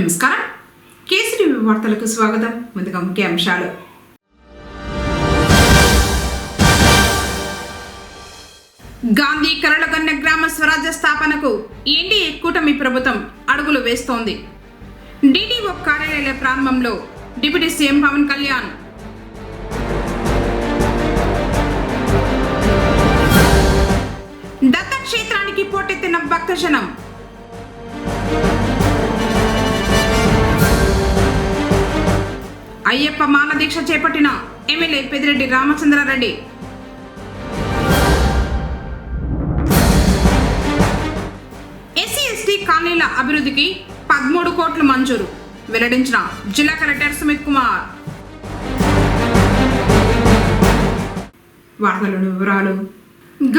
నమస్కారం. కేసీటీవీ వార్తలకు స్వాగతం. ముందుగా ముఖ్య అంశాలు. గాంధీ కలలుగన్న గ్రామ స్వరాజ్య స్థాపనకు ఎన్డీఏ కూటమి ప్రభుత్వం అడుగులు వేస్తోంది. డీడీఓ కార్యాలయ ప్రారంభంలో డిప్యూటీ సీఎం పవన్ కళ్యాణ్. దత్తక్షేత్రానికి పోటెత్తిన భక్తజనం. అయ్యప్ప మాల దీక్ష చేపట్టిన MLA Peddireddy Ramachandrareddy. SC ST కాలనీల అభివృద్ధికి 13 కోట్లు మంజూరు వెల్లడించిన జిల్లా కలెక్టర్ సుమిత్ కుమార్. వార్తల వివరాలు.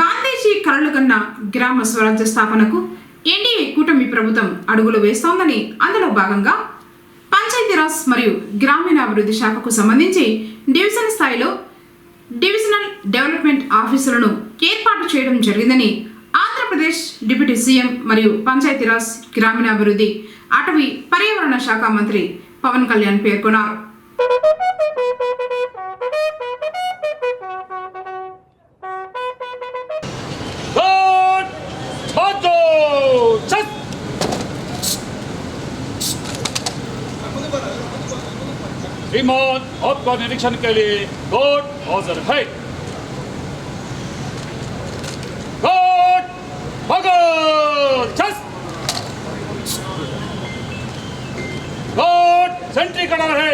గాంధీజీ కలలుగన్న గ్రామ స్వరాజ్య స్థాపనకు ఎన్డీఏ కూటమి ప్రభుత్వం అడుగులు వేస్తోందని, అందులో భాగంగా పంచాయతీరాజ్ మరియు గ్రామీణాభివృద్ధి శాఖకు సంబంధించి డివిజన్ స్థాయిలో డివిజనల్ డెవలప్మెంట్ ఆఫీసులను ఏర్పాటు చేయడం జరిగిందని ఆంధ్రప్రదేశ్ డిప్యూటీ సీఎం మరియు పంచాయతీరాజ్ గ్రామీణాభివృద్ధి అటవీ పర్యావరణ శాఖ మంత్రి పవన్ కళ్యాణ్ పేర్కొన్నారు. श्रीमान, आपका निरीक्षण के लिए कोर्ट हाजिर है. कोर्ट भगत कोर्ट सेंट्री खड़ा है.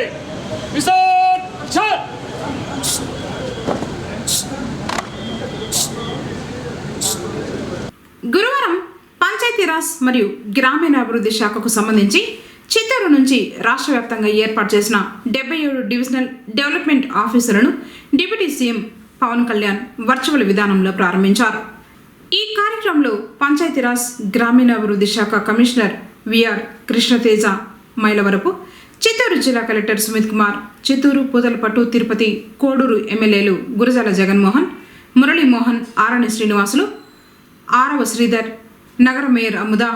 గురువారం పంచాయతీరాజ్ మరియు గ్రామీణాభివృద్ధి శాఖకు సంబంధించి చిత్తూరు నుంచి రాష్ట్ర వ్యాప్తంగా ఏర్పాటు చేసిన 77 డివిజనల్ డెవలప్మెంట్ ఆఫీసులను deputy CM Pawan Kalyan virtual విధానంలో ప్రారంభించారు. ఈ కార్యక్రమంలో పంచాయతీరాజ్ గ్రామీణాభివృద్ధి శాఖ కమిషనర్ విఆర్ కృష్ణతేజ మైలవరపు, చిత్తూరు జిల్లా కలెక్టర్ సుమిత్ కుమార్, చిత్తూరు, పూతలపట్టు, తిరుపతి, కోడూరు ఎమ్మెల్యేలు గురజాల జగన్మోహన్, మురళీమోహన్, ఆరణి శ్రీనివాసులు, ఆరవ శ్రీధర్, నగర మేయర్ అముదా,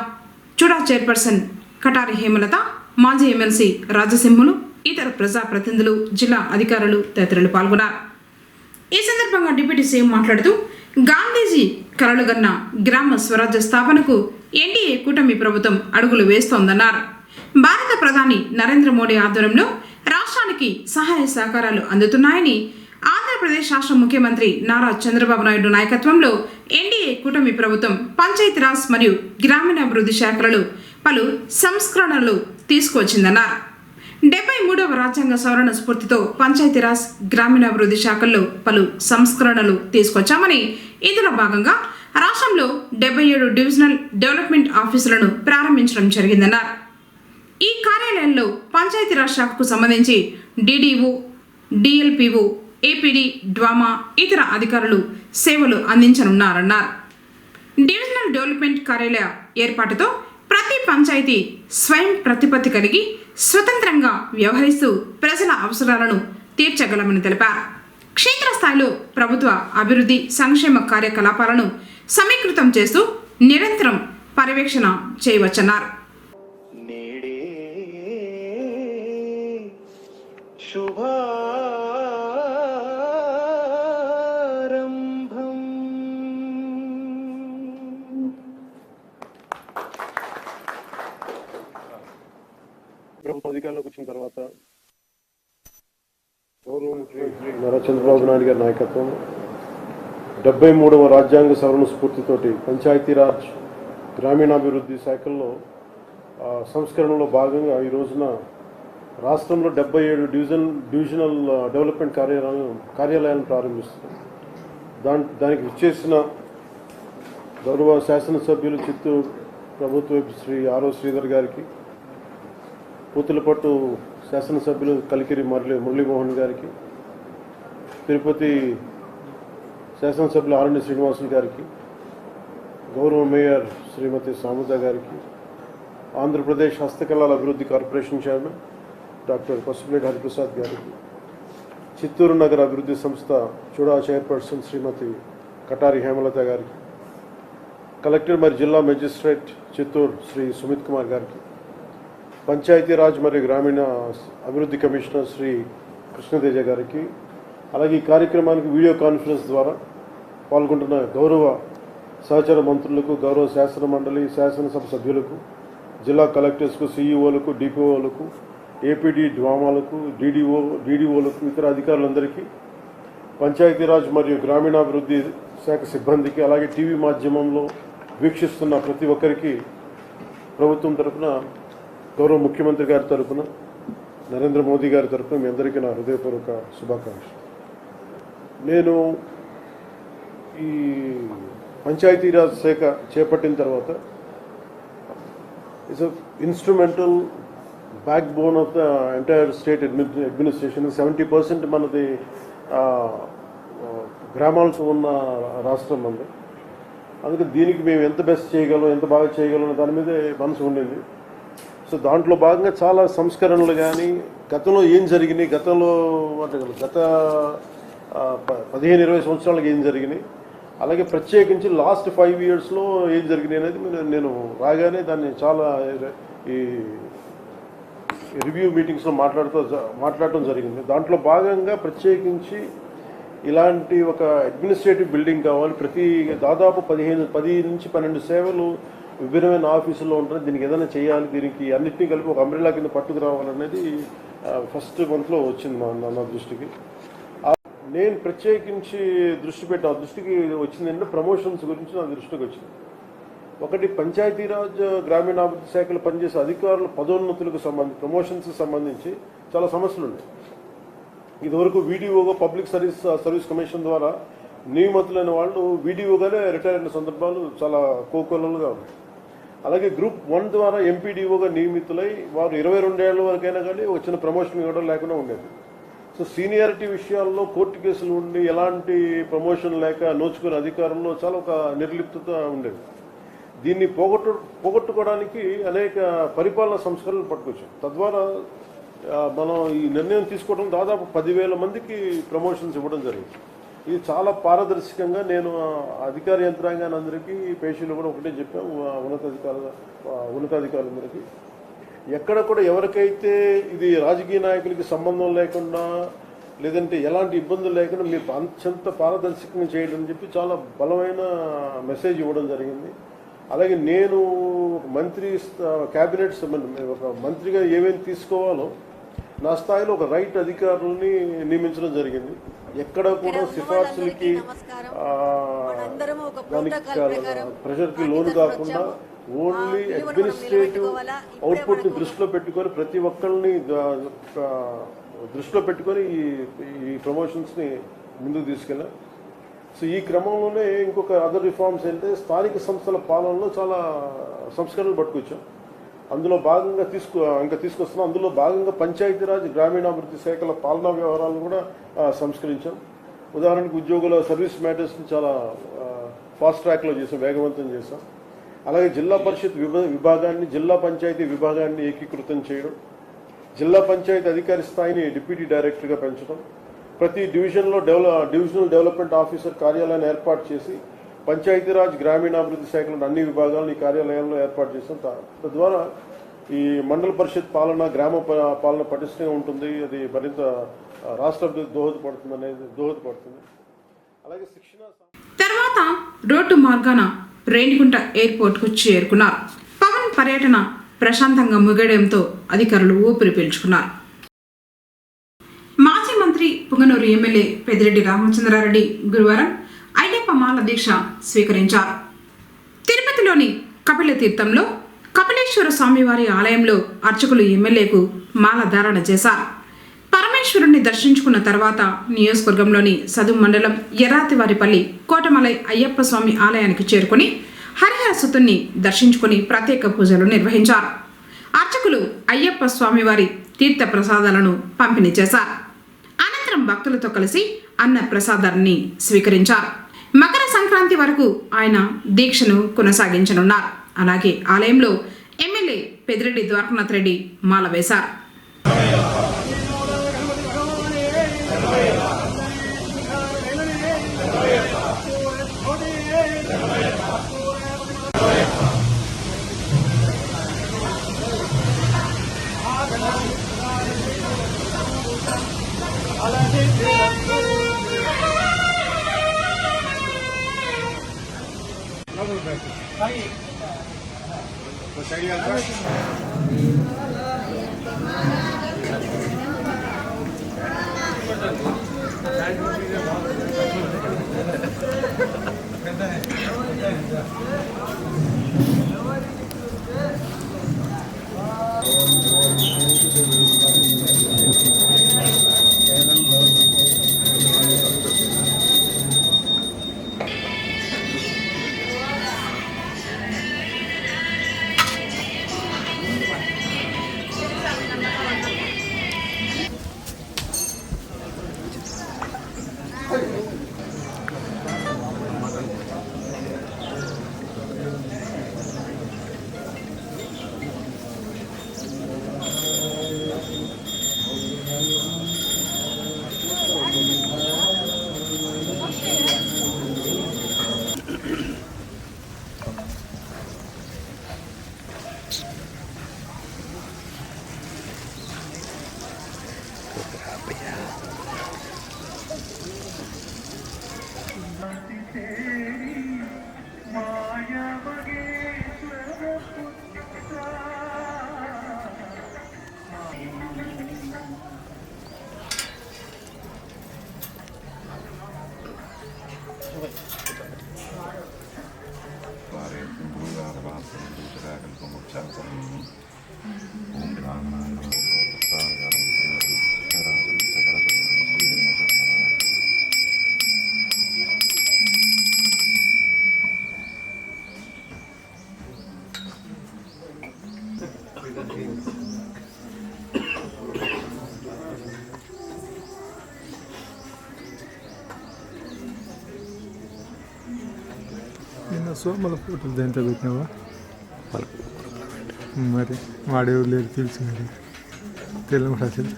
చుడా చైర్పర్సన్ కటారి హేమలత, మాజీ ఎమ్మెల్సీ రాజసింహులు, ఇతర ప్రజాప్రతినిధులు, జిల్లా అధికారులు తదితరులు పాల్గొన్నారు. ఈ సందర్భంగా డిప్యూటీ సీఎం మాట్లాడుతూ, గాంధీజీ కలలుగన్న గ్రామ స్వరాజ్య స్థాపనకు ఎన్డీఏ కూటమి ప్రభుత్వం అడుగులు వేస్తోందన్నారు. భారత ప్రధాని నరేంద్ర మోడీ ఆధ్వర్యంలో రాష్ట్రానికి సహాయ సహకారాలు అందుతున్నాయని, ఆంధ్రప్రదేశ్ రాష్ట్ర ముఖ్యమంత్రి నారా చంద్రబాబు నాయుడు నాయకత్వంలో ఎన్డీఏ కూటమి ప్రభుత్వం పంచాయతీరాజ్ మరియు గ్రామీణాభివృద్ధి శాఖలలో పలు సంస్కరణలు తీసుకువచ్చిందన్నారు. 73వ రాజ్యాంగ సవరణ స్ఫూర్తితో పంచాయతీరాజ్ గ్రామీణాభివృద్ధి శాఖల్లో పలు సంస్కరణలు తీసుకొచ్చామని, ఇందులో భాగంగా రాష్ట్రంలో 77 డివిజనల్ డెవలప్మెంట్ ఆఫీసులను ప్రారంభించడం జరిగిందన్నారు. ఈ కార్యాలయంలో పంచాయతీరాజ్ శాఖకు సంబంధించి డీడీఓ, డిఎల్పిఓ, ఏపీడీ, డ్వామా, ఇతర అధికారులు సేవలు అందించనున్నారన్నారు. డివిజనల్ డెవలప్మెంట్ కార్యాలయ ఏర్పాటుతో ప్రతి పంచాయతీ స్వయం ప్రతిపత్తి కలిగి స్వతంత్రంగా వ్యవహరిస్తూ ప్రజల అవసరాలను తీర్చగలమని తెలిపారు. క్షేత్రస్థాయిలో ప్రభుత్వ అభివృద్ధి సంక్షేమ కార్యకలాపాలను సమీకృతం చేస్తూ నిరంతరం పర్యవేక్షణ చేయవచ్చన్నారు. ప్రభుత్వ అధికారంలోకి వచ్చిన తర్వాత గౌరవ ముఖ్యమంత్రి నారా చంద్రబాబు నాయుడు గారి నాయకత్వం 73వ రాజ్యాంగ సవరణ స్ఫూర్తితోటి పంచాయతీరాజ్ గ్రామీణాభివృద్ధి శాఖల్లో సంస్కరణలో భాగంగా ఈ రోజున రాష్ట్రంలో 77 డివిజనల్ డెవలప్మెంట్ కార్యాలయాలను ప్రారంభిస్తున్నాం. దానికి విచ్చేసిన గౌరవ శాసనసభ్యులు చిత్తూరు ప్రభుత్వ శ్రీ ఆరో శ్రీధర్ గారికి, పూతలపట్టు శాసనసభ్యులు కలికిరి మురళీమోహన్ గారికి, తిరుపతి శాసనసభ్యులు ఆరణి శ్రీనివాసులు గారికి, గౌరవ మేయర్ శ్రీమతి సాముద గారికి, ఆంధ్రప్రదేశ్ హస్తకళల అభివృద్ధి corporation chairman doctor Pasupuleti Hariprasad గారికి, చిత్తూరు నగర అభివృద్ధి సంస్థ చుడా చైర్పర్సన్ శ్రీమతి కటారి హేమలత గారికి, కలెక్టర్ మరియు జిల్లా మెజిస్ట్రేట్ చిత్తూరు శ్రీ సుమిత్ కుమార్ గారికి, పంచాయతీరాజ్ మరియు గ్రామీణ అభివృద్ధి కమిషనర్ శ్రీ కృష్ణతేజ గారికి, అలాగే ఈ కార్యక్రమానికి వీడియో కాన్ఫరెన్స్ ద్వారా పాల్గొంటున్న గౌరవ సహచర మంత్రులకు, గౌరవ శాసన మండలి, శాసనసభ సభ్యులకు, జిల్లా కలెక్టర్స్కు, సిఇఓలకు, డిపిఓలకు, ఏపీడీ డ్వామాలకు, డీడీఓలకు, ఇతర అధికారులందరికీ, పంచాయతీరాజ్ మరియు గ్రామీణాభివృద్ధి శాఖ సిబ్బందికి, అలాగే టీవీ మాధ్యమంలో వీక్షిస్తున్న ప్రతి ఒక్కరికి ప్రభుత్వం తరఫున, గౌరవ ముఖ్యమంత్రి గారి తరఫున, నరేంద్ర మోదీ గారి తరఫున మీ అందరికీ నా హృదయపూర్వక శుభాకాంక్షలు. నేను ఈ పంచాయతీరాజ్ శాఖ చేపట్టిన తర్వాత it's instrumental back bone of the entire state administration. 70% మనది గ్రామాలతో ఉన్న రాష్ట్రం మనది. అందుకే దీనికి మేము ఎంత బెస్ట్ చేయగలం, ఎంత బాగా చేయగలం దాని మీదే మనసు ఉండింది. సో దాంట్లో భాగంగా చాలా సంస్కరణలు కానీ, గతంలో ఏం జరిగినాయి, గత 15-20 సంవత్సరాలకు ఏం జరిగినాయి, అలాగే ప్రత్యేకించి లాస్ట్ 5 yearsలో ఏం జరిగినాయి అనేది నేను రాగానే దాన్ని చాలా ఈ రివ్యూ మీటింగ్స్లో మాట్లాడటం జరిగింది. దాంట్లో భాగంగా ప్రత్యేకించి ఇలాంటి ఒక అడ్మినిస్ట్రేటివ్ బిల్డింగ్ కావాలి. దాదాపు 10 నుంచి 12 సేవలు విభిన్నమైన ఆఫీసుల్లో ఉంటాయి. దీనికి ఏదైనా చేయాలి, దీనికి అన్నింటినీ కలిపి ఒక అంబ్రెల్లా కింద పట్టుకురావాలనేది ఫస్ట్ మంత్లో వచ్చింది నా దృష్టికి. నేను ప్రత్యేకించి దృష్టికి వచ్చిందంటే ప్రమోషన్స్ గురించి నా దృష్టికి వచ్చింది. ఒకటి, పంచాయతీరాజ్ గ్రామీణాభివృద్ధి శాఖలో పనిచేసే అధికారుల పదోన్నతులకు ప్రమోషన్స్కి సంబంధించి చాలా సమస్యలు ఉన్నాయి. ఇదివరకు వీడియోగా పబ్లిక్ సర్వీస్ కమిషన్ ద్వారా నియమితులైన వాళ్ళు వీడియోగానే రిటైర్ అయిన సందర్భాలు చాలా కోకొల్లలుగా ఉన్నాయి. అలాగే గ్రూప్ 1 ద్వారా ఎంపీడీఓగా నియమితులై వారు 22 ఏళ్ల వరకైనా కానీ వచ్చిన ప్రమోషన్ ఇవ్వడం లేకుండా ఉండేది. సో సీనియారిటీ విషయాల్లో కోర్టు కేసులు ఉండి ఎలాంటి ప్రమోషన్ లేక నోచుకునే అధికారంలో చాలా ఒక నిర్లిప్తత ఉండేది. దీన్ని పోగొట్టుకోవడానికి అనేక పరిపాలనా సంస్కరణలు పట్టుకొచ్చాం. తద్వారా మనం ఈ నిర్ణయం తీసుకోవడం దాదాపు 10,000 మందికి ప్రమోషన్స్ ఇవ్వడం జరిగింది. ఇది చాలా పారదర్శకంగా నేను అధికార యంత్రాంగాన్ని అందరికీ, పేషీలు కూడా ఒకటే చెప్పాం, ఉన్నతాధికారులందరికీ, ఎక్కడ కూడా ఎవరికైతే ఇది రాజకీయ నాయకులకి సంబంధం లేకుండా, లేదంటే ఎలాంటి ఇబ్బందులు లేకుండా మీరు అత్యంత పారదర్శకంగా చేయడం అని చెప్పి చాలా బలమైన మెసేజ్ ఇవ్వడం జరిగింది. అలాగే నేను క్యాబినెట్ ఒక మంత్రిగా ఏమేమి తీసుకోవాలో నా స్థాయిలో ఒక రైట్ అధికారులని నియమించడం జరిగింది. ఎక్కడ కూడా సిఫార్సులకి ప్రెషర్కి లోను కాకుండా ఓన్లీ అడ్మినిస్ట్రేటివ్ అవుట్పుట్ని దృష్టిలో పెట్టుకొని ప్రతి ఒక్కరిని దృష్టిలో పెట్టుకొని ఈ ప్రమోషన్స్ని ముందుకు తీసుకెళ్ళాం. సో ఈ క్రమంలోనే ఇంకొక అదర్ రిఫార్మ్స్ అంటే స్థానిక సంస్థల పాలనలో చాలా సంస్కరణలు పట్టుకొచ్చాం. అందులో భాగంగా తీసుకొస్తున్నాం. అందులో భాగంగా పంచాయతీరాజ్ గ్రామీణాభివృద్ధి శాఖల పాలనా వ్యవహారాలను కూడా సంస్కరించాం. ఉదాహరణకు ఉద్యోగుల సర్వీస్ మ్యాటర్స్ని చాలా ఫాస్ట్ ట్రాక్లో చేసాం, వేగవంతం చేసాం. అలాగే జిల్లా పరిషత్ విభాగాన్ని, జిల్లా పంచాయతీ విభాగాన్ని ఏకీకృతం చేయడం, జిల్లా పంచాయతీ అధికారి స్థాయిని డిప్యూటీ డైరెక్టర్గా పెంచడం, ప్రతి డివిజన్లో డివిజనల్ డెవలప్మెంట్ ఆఫీసర్ కార్యాలయాన్ని ఏర్పాటు చేసి పంచాయతీరాజ్ గ్రామీణాభివృద్ధి శాఖలోని అన్ని విభాగాలను ఈ కార్యాలయాల్లో ఏర్పాటు చేసాం. తద్వారా ఈ మండల పరిషత్ పాలన, గ్రామ పాలన పటిష్టంగా ఉంటుంది. అది మరింత రాష్ట్ర అభివృద్ధి దోహదపడుతుంది. అలాగే శిక్షణ తర్వాత రోడ్డు మార్గాన రేణిగుంట ఎయిర్పోర్ట్కు చేరుకున్నారు. పవన్ పర్యటన ప్రశాంతంగా ముగియడంతో అధికారులు ఊపిరి పీల్చుకున్నారు. మాజీ మంత్రి పుంగనూరు ఎమ్మెల్యే పెద్దిరెడ్డి రామచంద్రారెడ్డి గురువారం అయ్యప్ప మాల దీక్ష స్వీకరించారు. తిరుపతిలోని కపిల తీర్థంలో కపిలేశ్వర స్వామివారి ఆలయంలో అర్చకులు ఎమ్మెల్యేకు మాల ధారణ చేశారు. పరమేశ్వరుణ్ణి దర్శించుకున్న తర్వాత నియోజకవర్గంలోని సదుం మండలం ఎర్రాతివారిపల్లి కోటమలై అయ్యప్ప స్వామి ఆలయానికి చేరుకుని హరిహర సుతుణ్ణి దర్శించుకుని ప్రత్యేక పూజలు నిర్వహించారు. అర్చకులు అయ్యప్ప స్వామివారి తీర్థ ప్రసాదాలను పంపిణీ చేశారు. అనంతరం భక్తులతో కలిసి అన్న ప్రసాదాన్ని స్వీకరించారు. మకర సంక్రాంతి వరకు ఆయన దీక్షను కొనసాగించనున్నారు. అలాగే ఆలయంలో ఎమ్మెల్యే పెద్దిరెడ్డి ద్వారకనాథ్ రెడ్డి మాల వేశారు. నిన్న సోమల ఫోటోలు దేంతో పెట్టినావా మరి వాడేవారు లేరు తెలుసు మరి తెలియదు అసలు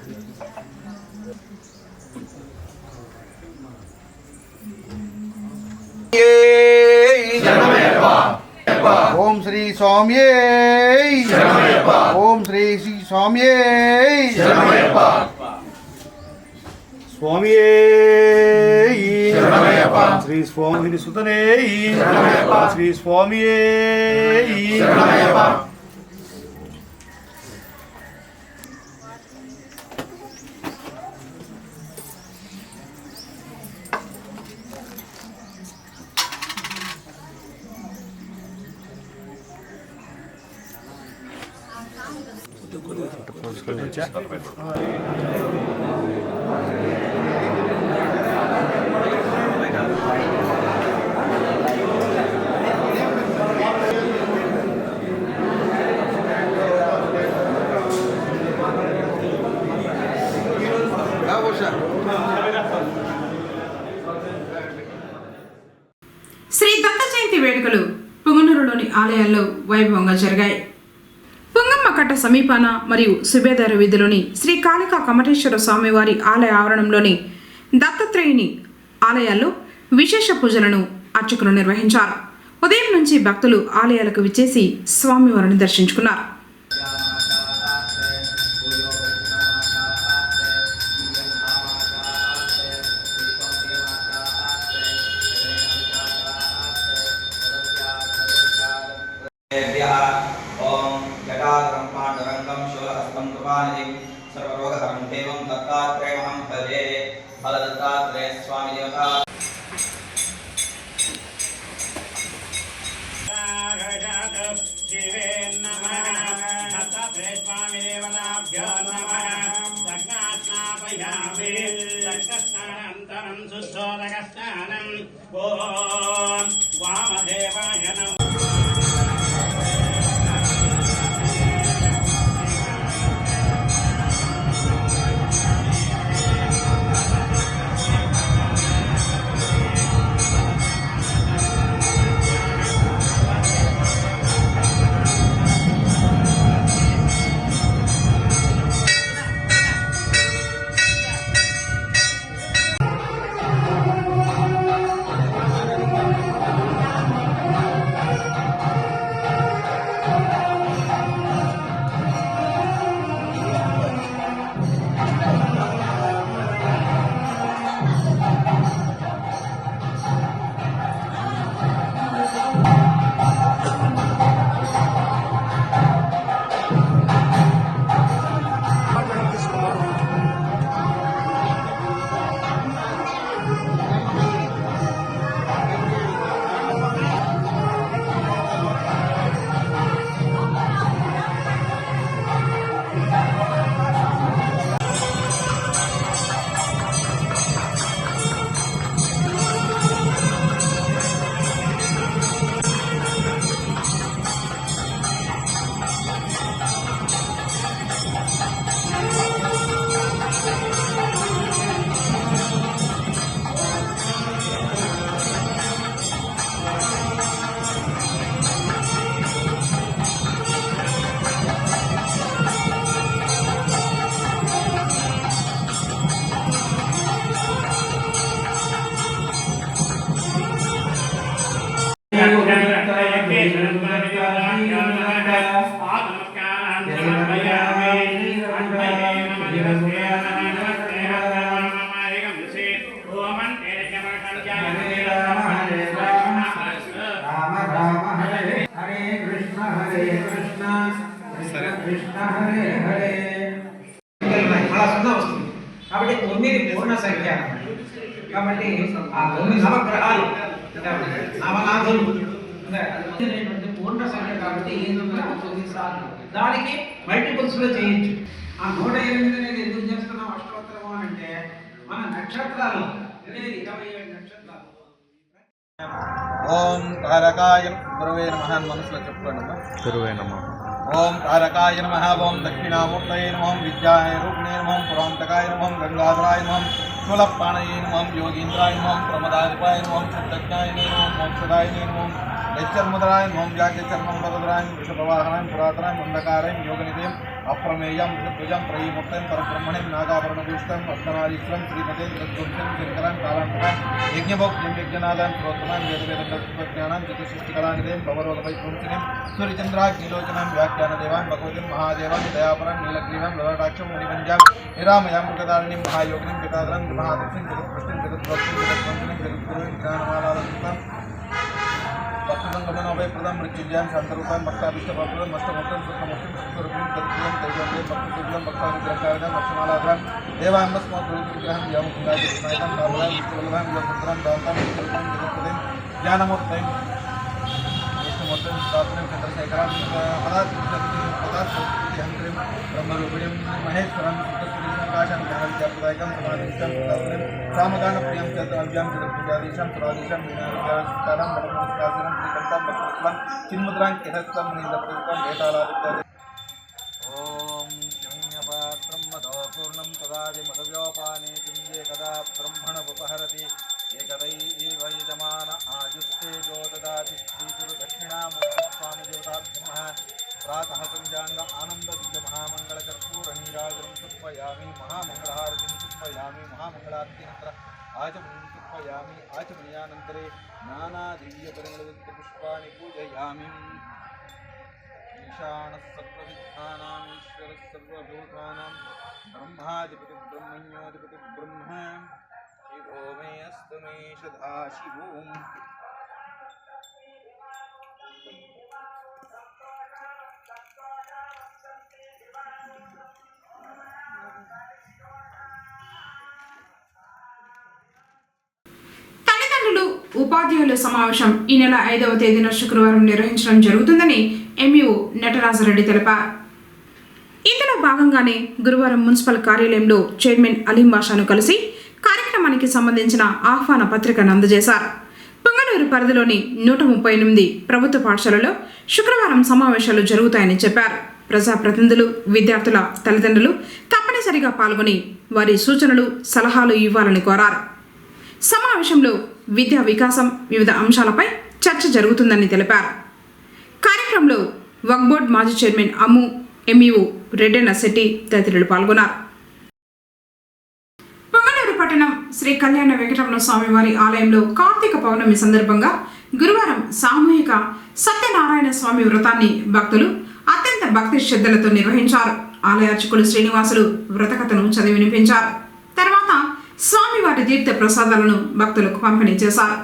ఓం శ్రీ స్వామియే ఓం శ్రీ శ్రీ స్వామియే స్వామియే శ్రీ స్వామిని సుతనే శ్రీ స్వామియే శ్రీ దత్త జయంతి వేడుకలు పుంగనూరులోని ఆలయాల్లో వైభవంగా జరిగాయి. పుంగమ్మ కట్ట సమీపాన మరియు సుబేదార వీధిలోని శ్రీ కాళికా కమటేశ్వర స్వామివారి ఆలయ ఆవరణంలోని దత్తాత్రేయుని ఆలయాల్లో విశేష పూజలను అర్చకులు నిర్వహించారు. ఉదయం నుంచి భక్తులు ఆలయాలకు విచ్చేసి స్వామివారిని దర్శించుకున్నారు. ओम जटाधरं पाण्डुरङ्गं शूलहस्तं कृपानिधिं सर्वरोगहरं देवं दत्तात्रेयमहं भजे बलदत्तात्रेय स्वामी देवता शिवे नमः दत्तात्रेय स्वामी देवताभ्यो नमः दक्षिणास्नापयामि दक्षस्नानन्तरं शुद्धोदकस्नानम् ॐ वामदेवाय नमः. కాబట్టి 9 పూర్ణ సంఖ్య. కాబట్టి ఆ 9 నవగ్రహాలు నవనాథులు పూర్ణ సంఖ్య కాబట్టి 9 సార్లు దానికి మల్టిపుల్స్ లో చేయొచ్చు. ఆ 108 అనేది ఎందుకు చేస్తున్నాం అష్టోత్తరం అంటే మన నక్షత్రాలు అనేది 27 నక్షత్రాలు. ఓం తారకాయ గురువే నమః మనసులో చెప్పుకోండి. గురువే నమః. ఓం తారకాయ నమః. ఓం దక్షిణామూర్తయే నమః. విద్యాయ రూపిణే నమః. పురాంతకాయ నమః. గంగాధరాయ నమః. స్థూలపాణయే నమః. యోగీంద్రాయ నమః. ప్రమదాధిపాయ నమః. సిద్ధజ్ఞాయ నమః. మోక్షదాయ నమః. యచ్చర్ముద్రాయ నమః. వ్యాఖ్యచర్మం వరదరాయ వృషభవాహనాయ పురాతనాయ మందకారాయ యోగనిధేయం అప్రమేయం త్రిభుజం త్రయీమూర్తం పరబ్రహ్మణ్యం నాగాభరణభూషితం పద్మనారీశ్వరం శ్రీమతే తద్గుంసం శంకరాన్ కాలాంతకాన్ యజ్ఞభోక్యం యజ్ఞనాథాన్ ప్రోత్తమాన్ వేదవేదంజ్ఞానాన్ చతుసృష్టికళానిధేయం భవరోగవైపుంసినిం సూర్యచంద్రాగ్నిలోచనాం వ్యాఖ్యానదేవాన్ భగవతిం మహాదేవాన్ దయాపరాన్ నీలగ్రీవం లలాటాక్షం మునివంజాం నిరామయాం మృగదారిణిం మహాయోగినిం పితాదరం మహాదక్షిం జగత్పృష్టిం జగద్భక్తిం జగద్వంశనిం జగద్గురువిం జ్ఞానమాలాలంకృతం భక్తగంగమనోభయప్రదం మృత్యుంజయం శాంతరూపాయం భక్తాభిష్టభక్తులం మష్టమూర్తం సుఖమూర్తం సుఖరూపం తద్గురం తైజోంజయం భక్తశుభ్రం భక్తానుగ్రహకారిణం లక్ష్మణాలాభం దేవాంబస్మోద్విగ్రహం వ్యోమకుండాజినాయకం బాబులాం విష్ణువల్లభం యోగపుత్రం దాంతం విష్ణువల్లభం జగత్పతిం జ్ఞానమూర్తిం విష్ణుమూర్తిం స్థాపనం చంద్రశేఖరం పదార్థం బ్రహ్మరూపిణిం మహేశ్వరం సుఖస్వరీశంకాశం జ్ఞానవిద్యాప్రదాయకం సమాధిష్టం సామగానప్రియం చతుర్వ్యాం జగత్పూజాధీశం సురాధీశం వినాయకారం నమస్కారం శ్రీకంఠం భక్తులం చిన్ముద్రాం కిహస్తం నీంద్రప్రయుక్తం వేతాళాదిత్యాది. ఓం శూన్యపాత్రం మదో పూర్ణం తదాది మదవ్యోపానే చిందే కదా బ్రహ్మణముపహరతి ఏకదైవ యజమాన ఆయుస్తేజో దదాతి శ్రీగురు దక్షిణామూర్తి స్వామి దేవతాభ్యమః ప్రాతః సంజాంగ ఆనంద దివ్య మహామంగళకర్పూర నీరాజనం సమర్పయామి మహామంగళహారతిం సమర్పయామి మహామంగళారతినంతర ఆచమనం సమర్పయామి ఆచమనీయానంతరే నానా దివ్య పరిమళయుక్త పుష్పాణి పూజయామి. ఈశానః సర్వవిద్యానాం ఈశ్వరః సర్వభూతానాం బ్రహ్మాధిపతి బ్రహ్మణ్యోధిపతి బ్రహ్మ శివో మే అస్తు మే సదాశివోం. తల్లిదండ్రులు ఉపాధ్యాయుల సమావేశం ఈ నెల 5వ తేదీన శుక్రవారం నిర్వహించడం జరుగుతుందని ఎంఈఓ నటరాజరెడ్డి తెలిపారు. ఇందులో భాగంగానే గురువారం మున్సిపల్ కార్యాలయంలో చైర్మన్ అలీం బాషాను కలిసి కార్యక్రమానికి సంబంధించిన ఆహ్వాన పత్రికను అందజేశారు. పొంగనూరు పరిధిలోని 138 ప్రభుత్వ పాఠశాలలో శుక్రవారం సమావేశాలు జరుగుతాయని చెప్పారు. ప్రజాప్రతినిధులు విద్యార్థుల తల్లిదండ్రులు తప్పనిసరిగా పాల్గొని వారి సూచనలు సలహాలు ఇవ్వాలని కోరారు. సమావేశంలో విద్యా వికాసం వివిధ అంశాలపై చర్చ జరుగుతుందని తెలిపారు. కార్యక్రమంలో వక్ఫ్ బోర్డు మాజీ చైర్మన్ అమ్ము, ఎంఈఓ రెడ్డన్న శెట్టి తదితరులు పాల్గొన్నారు. పొంగనూరు పట్టణం శ్రీ కళ్యాణ వెంకటరమణ స్వామివారి ఆలయంలో కార్తీక పౌర్ణమి సందర్భంగా గురువారం సామూహిక సత్యనారాయణ స్వామి వ్రతాన్ని భక్తులు అత్యంత భక్తి శ్రద్ధలతో నిర్వహించారు. ఆలయ అర్చకులు శ్రీనివాసులు వ్రతకథను చదివి వినిపించారు. తర్వాత స్వామివారి తీర్థ ప్రసాదాలను భక్తులకు పంపిణీ చేశారు.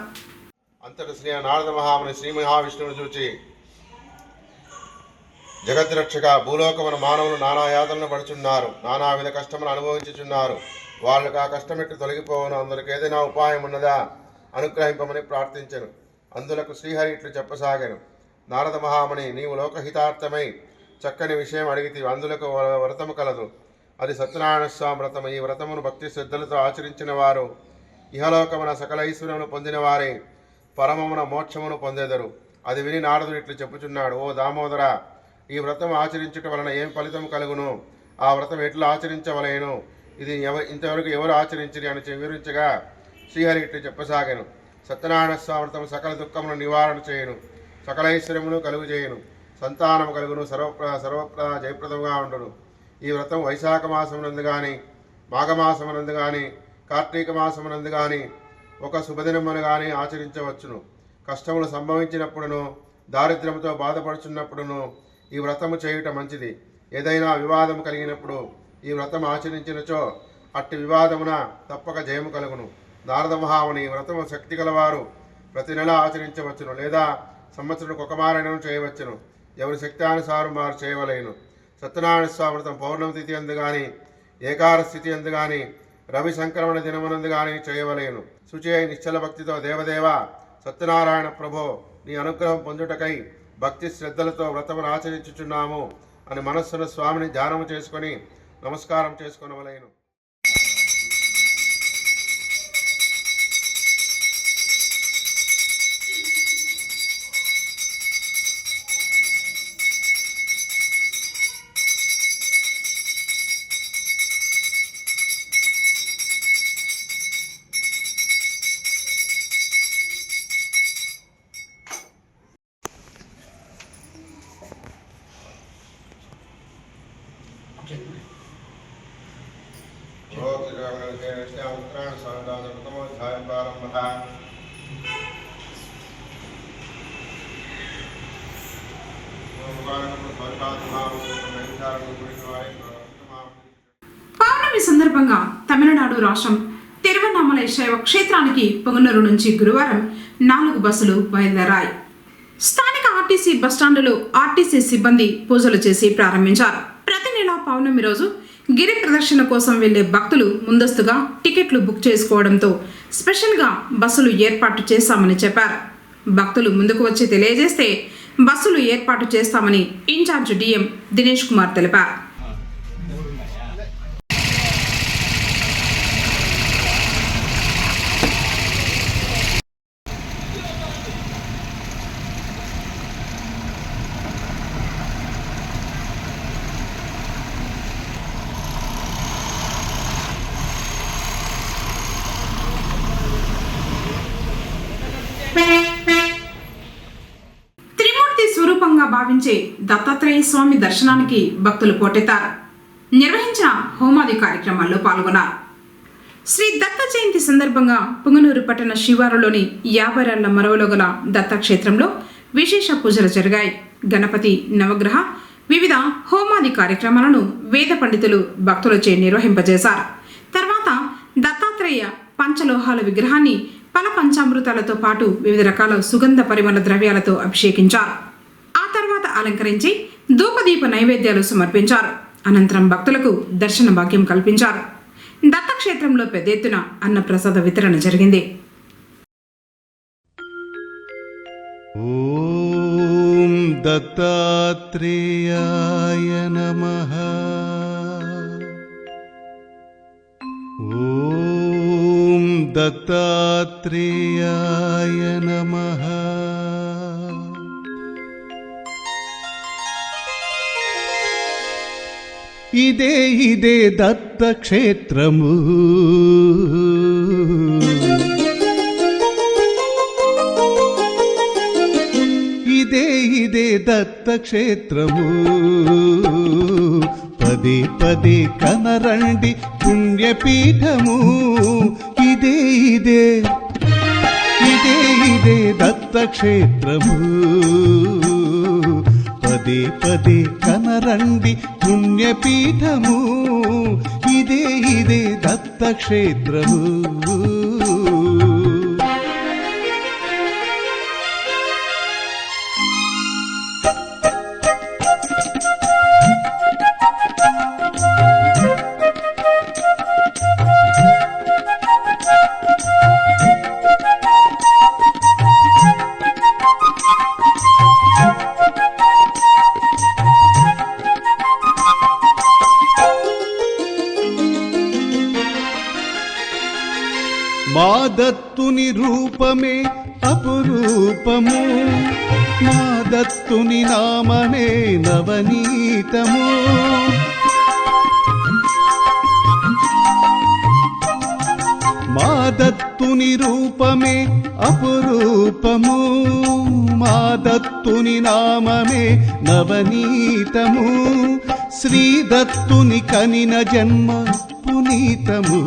అంతటి శ్రీ నారద మహాముని శ్రీ మహావిష్ణువును చూచి జగద్రక్షక భూలోకమున మానవులు నానా యాతనలు పడుచున్నారు, నానా విధ కష్టములు అనుభవించుచున్నారు. వాళ్ళకు ఆ కష్టమెట్టు తొలగిపోవను, అందులకు ఏదైనా ఉపాయం ఉన్నదా అనుగ్రహింపమని ప్రార్థించెను. అందులకు శ్రీహరి ఇట్లు చెప్పసాగాను. నారద మహాముని, నీవు లోకహితార్థమై చక్కని విషయం అడిగితే అందులకు వ్రతము కలదు. అది సత్యనారాయణ స్వామి వ్రతము. ఈ వ్రతమును భక్తి శ్రద్ధలతో ఆచరించిన వారు ఇహలోకమున సకల ఐశ్వర్యమును పొందిన వారే పరమమున మోక్షమును పొందెదరు. అది విని నారదుడు ఇట్లు చెప్పుచున్నాడు. ఓ దామోదర, ఈ వ్రతం ఆచరించుట వలన ఏం ఫలితం కలుగును? ఆ వ్రతం ఎట్లా ఆచరించవలేను? ఇది ఇంతవరకు ఎవరు ఆచరించని అని వివరించగా శ్రీహరి ఇట్లు చెప్పసాగాను. సత్యనారాయణ స్వామి వ్రతం సకల దుఃఖమును నివారణ చేయును, సకల ఐశ్వర్యమును కలుగు చేయును, సంతానము కలుగును, సర్వప్రద జయప్రదంగా ఉండును. ఈ వ్రతం వైశాఖ మాసమునందు కానీ, మాఘమాసమునందు కానీ, కార్తీక మాసమునందు కానీ, ఒక శుభదినమును కానీ ఆచరించవచ్చును. కష్టములు సంభవించినప్పుడును దారిద్ర్యంతో బాధపడుచున్నప్పుడును ఈ వ్రతము చేయుట మంచిది. ఏదైనా వివాదము కలిగినప్పుడు ఈ వ్రతం ఆచరించినచో అట్టి వివాదమున తప్పక జయము కలుగును. నారద మహాముని ఈ వ్రతము శక్తి గలవారు ప్రతి నెల ఆచరించవచ్చును, లేదా సంవత్సరానికి ఒక మారైనను చేయవచ్చును. ఎవరి శక్తానుసారం వారు చేయవలేను. సత్యనారాయణ స్వామి వ్రతం పౌర్ణమి తిథి అందు కానీ, ఏకాదశి స్థితి అందు కానీ, రవి సంక్రమణ దినమునందు కానీ చేయవలేను. శుచి అయి నిశ్చల భక్తితో దేవదేవ సత్యనారాయణ ప్రభో నీ అనుగ్రహం పొందుటకై భక్తి శ్రద్ధలతో వ్రతమును ఆచరించుచున్నాము అని మనస్సును స్వామిని ధ్యానము చేసుకొని నమస్కారం చేసుకొనవలేను. పౌర్ణమి సందర్భంగా తమిళనాడు రాష్ట్రం తిరువన్నామలై శైవ క్షేత్రానికి పొంగనూరు నుంచి గురువారం 4 బస్సులు బయలుదేరాయి. స్థానిక ఆర్టీసీ బస్టాండులో ఆర్టీసీ సిబ్బంది పూజలు చేసి ప్రారంభించారు. ప్రతి నెల పౌర్ణమి రోజు గిరి ప్రదర్శన కోసం వెళ్లే భక్తులు ముందస్తుగా టికెట్లు బుక్ చేసుకోవడంతో స్పెషల్గా బస్సులు ఏర్పాటు చేస్తామని చెప్పారు. భక్తులు ముందుకు వచ్చి తెలియజేస్తే బస్సులు ఏర్పాటు చేస్తామని ఇన్ఛార్జ్ డిఎం దినేష్ కుమార్ తెలిపారు. త్రిమూర్తి స్వరూపంగా భావించే దత్తాత్రేయ స్వామి దర్శనానికి భక్తులు పోటెత్తారు. నిర్వహించిన హోమాది కార్యక్రమాల్లో పాల్గొన్నారు. శ్రీ దత్త జయంతి సందర్భంగా పుంగనూరు పట్టణ శివారులోని 50 ఏళ్ల మరవలో గల దత్తక్షేత్రంలో విశేష పూజలు జరిగాయి. గణపతి, నవగ్రహ, వివిధ హోమాది కార్యక్రమాలను వేద పండితులు భక్తులచే నిర్వహింపజేశారు. తర్వాత దత్తాత్రేయ పంచలోహాల విగ్రహాన్ని ఫల పంచామృతాలతో పాటు వివిధ రకాల సుగంధ పరిమళ ద్రవ్యాలతో అభిషేకించారు. ఆ తర్వాత అలంకరించి ధూపదీప నైవేద్యాలు సమర్పించారు. అనంతరం భక్తులకు దర్శన భాగ్యం కల్పించారు. దత్తక్షేత్రంలో పెద్ద ఎత్తున అన్నప్రసాద వితరణ జరిగింది. ఓం దత్తాత్రేయాయ నమః. ఓం దత్తాత్రేయాయ నమః. ఇదే ఇదే దత్తక్షేత్రము, ఇదే ఇదే దత్తక్షేత్రము. పదే పదే కనరండి పుణ్యపీఠము. ఇదే ఇదే ఇదే ఇదే దత్తక్షేత్రము. పదే పదే కనరండి పుణ్యపీఠము. ఇదే ఇదే దత్తక్షేత్రము. మా దత్తుని రూపమే అపురూపము, మా దత్తుని నామమే నవనీతము. మా దత్తుని రూపమే అపురూపము, మా దత్తుని నామమే నవనీతము. శ్రీ దత్తుని కనిన జన్మ పునీతము,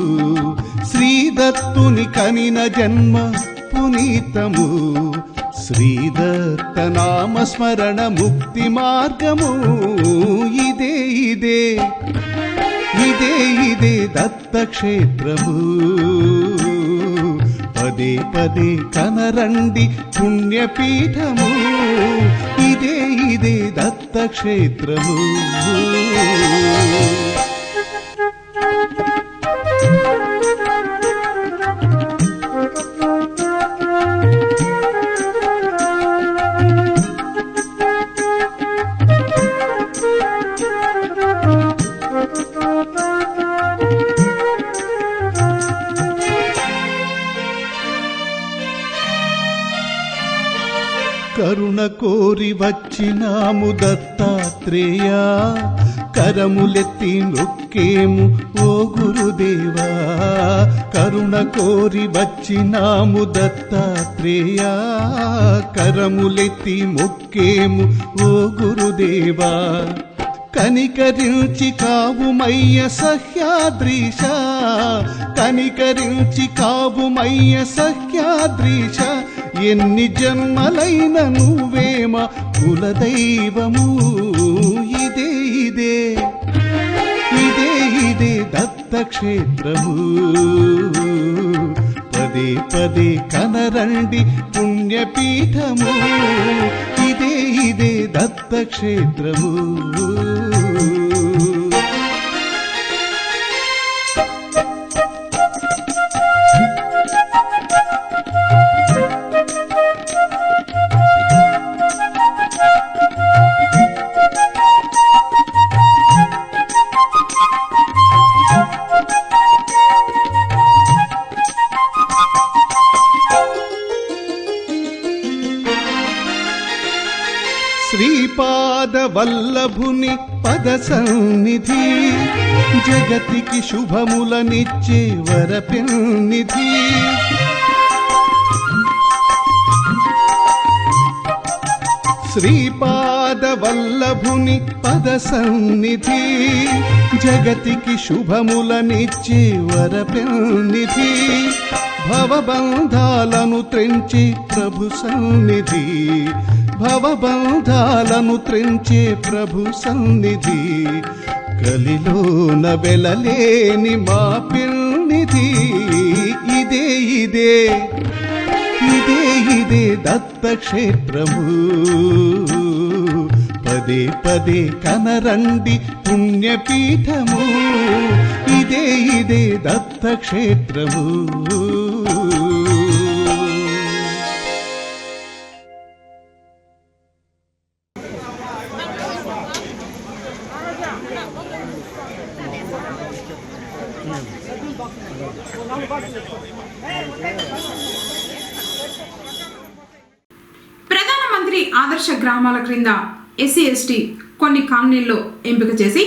శ్రీ దత్తుని కనిన జన్మ పునీతము. శ్రీదత్త నామస్మరణ ముక్తి మార్గము ఇదే ఇదే ఇదే ఇదే దత్తక్షేత్రము. పదే పదే కనరండి పుణ్యపీఠము ఇదే ఇదే దత్తక్షేత్రము. కరుణ కోరి వచ్చినాము దత్తాత్రేయ, కరములెత్తి మొక్కేము ఓ గురుదేవా. కరుణ కోరి వచ్చినాము దత్తాత్రేయ, కరములెత్తి మొక్కేము ఓ గురుదేవా. కనికరించి కావుమయ్య సహ్యాద్రీశ, కనికరించి కావుమయ్య సహ్యాద్రీశ. ఎన్ని జన్మలైన నువ్వేమ కులదైవము ఇదే ఇదే ఇదే ఇదే దత్తక్షేత్రము. పదే పదే కనరండి పుణ్యపీఠము ఇదే ఇదే దత్తక్షేత్రము. శ్రీపాద వల్లభుని పద సన్నిధి, జగతికి శుభములనిచ్చే వరపెన్నిధి. శ్రీపాద వల్లభుని పద సన్నిధి, జగతికి శుభములనిచ్చే వరపెన్నిధి. భవబంధాలను త్రెంచే ప్రభు సన్నిధి, భవబంధాలను త్రెంచే ప్రభు సన్నిధి. కలిలోన వెలలేని మా పెన్నిధి ఇదే ఇదే ఇదే ఇదే దత్తక్షేత్రము. పదే పదే కనరండి పుణ్యపీఠము ఇదే ఇదే దత్తక్షేత్రము. ప్రధానమంత్రి ఆదర్శ గ్రామాల క్రింద ఎస్సీ ఎస్టీ కొన్ని కాలనీల్లో ఎంపిక చేసి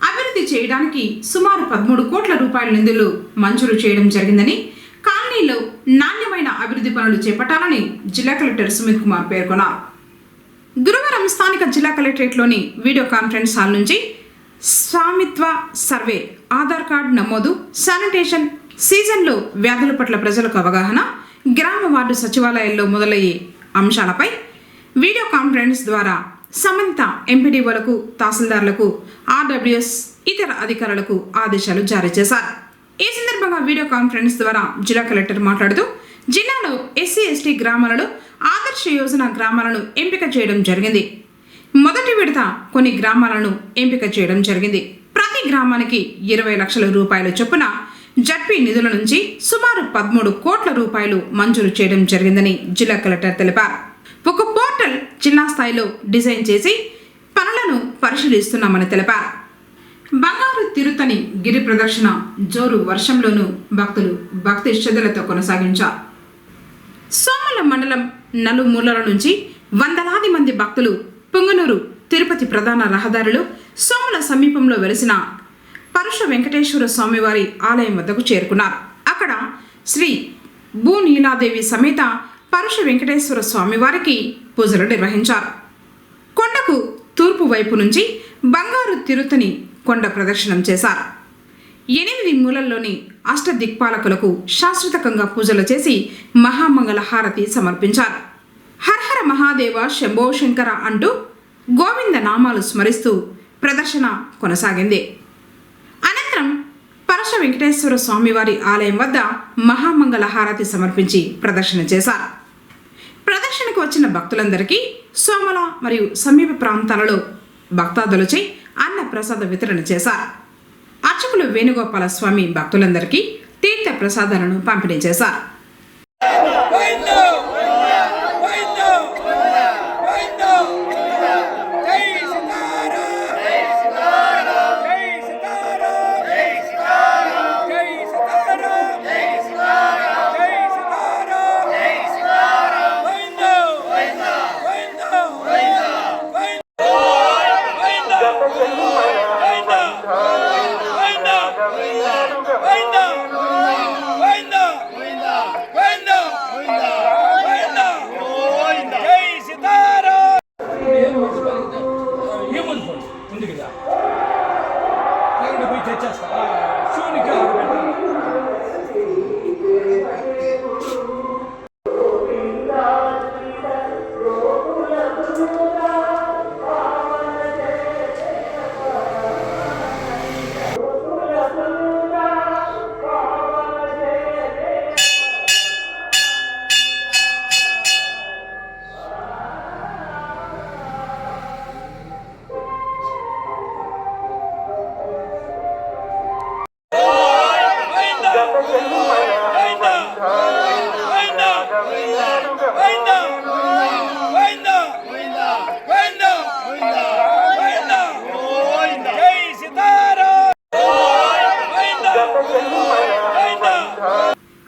అభివృద్ధి చేయడానికి సుమారు 13 కోట్ల రూపాయల నిధులు మంజూరు చేయడం జరిగిందని, కాలనీలో నాణ్యమైన అభివృద్ధి పనులు చేపట్టాలని జిల్లా కలెక్టర్ సుమిత్ కుమార్ పేర్కొన్నారు. గురువారం స్థానిక జిల్లా కలెక్టరేట్లోని వీడియో కాన్ఫరెన్స్ హాల్ నుంచి స్వామిత్వ సర్వే, ఆధార్ కార్డు నమోదు, శానిటేషన్, సీజన్లో వ్యాధుల పట్ల ప్రజలకు అవగాహన, గ్రామ వార్డు సచివాలయాల్లో మొదలయ్యే అంశాలపై వీడియో కాన్ఫరెన్స్ ద్వారా సంబంధిత ఎంపీడీఓలకు, తహసీల్దార్లకు, ఆర్డబ్ల్యూఎస్ ఇతర అధికారులకు ఆదేశాలు జారీ చేశారు. ఈ సందర్భంగా వీడియో కాన్ఫరెన్స్ ద్వారా జిల్లా కలెక్టర్ మాట్లాడుతూ, జిల్లాలో ఎస్సీ ఎస్టీ గ్రామాలలో ఆదర్శ యోజన గ్రామాలను ఎంపిక చేయడం జరిగింది. మొదటి విడత కొన్ని గ్రామాలను ఎంపిక చేయడం జరిగింది. ప్రతి గ్రామానికి 20 లక్షల రూపాయల చొప్పున జడ్పీ నిధుల నుంచి సుమారు 13 కోట్ల రూపాయలు మంజూరు చేయడం జరిగిందని జిల్లా కలెక్టర్ తెలిపారు. ఒక పోర్టల్ జిల్లా స్థాయిలో డిజైన్ చేసి పనులను పరిశీలిస్తున్నామని తెలిపారు. బంగారు తిరుతని గిరి ప్రదక్షిణ జోరు వర్షంలోనూ భక్తులు భక్తి శ్రద్ధలతో కొనసాగించారు. సోమల మండలం నలుమూలల నుంచి వందలాది మంది భక్తులు పుంగనూరు తిరుపతి ప్రధాన రహదారిలో సోమల సమీపంలో వెలిసిన పరుష వెంకటేశ్వర స్వామివారి ఆలయం వద్దకు చేరుకున్నారు. అక్కడ శ్రీ భూనీలాదేవి సమేత పరుష వెంకటేశ్వర స్వామివారికి పూజలు నిర్వహించారు. కొండకు తూర్పు వైపు నుంచి బంగారు తిరుతని కొండ ప్రదక్షిణం చేశారు. 8 మూలల్లోని అష్టదిక్పాలకులకు శాశ్వతకంగా పూజలు చేసి మహామంగళ హారతి సమర్పించారు. హర్ మహాదేవ శంభో శంకర అంటూ గోవింద నామాలు స్మరిస్తూ ప్రదర్శన కొనసాగింది. అనంతరం పరశ వెంకటేశ్వర స్వామివారి ఆలయం వద్ద మహామంగళ హారతి సమర్పించి ప్రదర్శన చేశారు. ప్రదర్శనకు వచ్చిన భక్తులందరికీ సోమల మరియు సమీప ప్రాంతాలలో భక్తాదులచే అన్న ప్రసాద వితరణ చేశారు. అర్చకులు వేణుగోపాల స్వామి భక్తులందరికీ తీర్థ ప్రసాదాలను పంపిణీ చేశారు.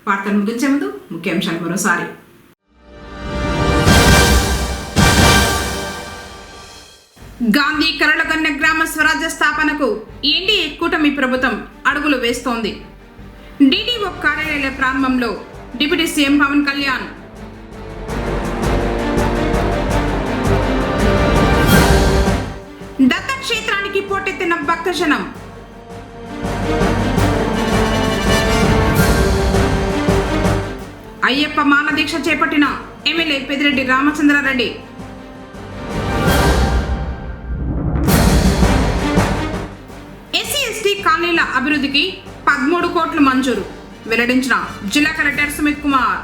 వార్తలు ముగించే ముందు ముఖ్యాంశాలు మరోసారి. గాంధీ కలలుగన్న గ్రామ స్వరాజ్య స్థాపనకు ఎన్డీఏ కూటమి ప్రభుత్వం అడుగులు వేస్తోంది. డీడీఓ కార్యాలయాల ప్రారంభంలో డిప్యూటీ సీఎం పవన్ కళ్యాణ్. దత్తక్షేత్రానికి పోటెత్తిన భక్తజనం. అయ్యప్ప మానదీక్ష చేపట్టిన MLA Peddireddy Ramachandrareddy. SC ST కాలనీల అభివృద్ధికి 13 కోట్లు మంజూరు వెల్లడించిన జిల్లా కలెక్టర్ సుమిత్ కుమార్.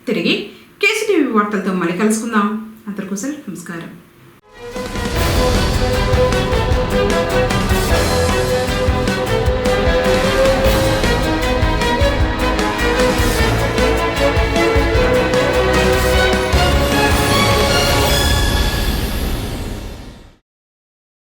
తిరిగి కేసీటీవీ వార్తలతో మళ్ళీ కలుసుకుందాం. అందరికీ నమస్కారం.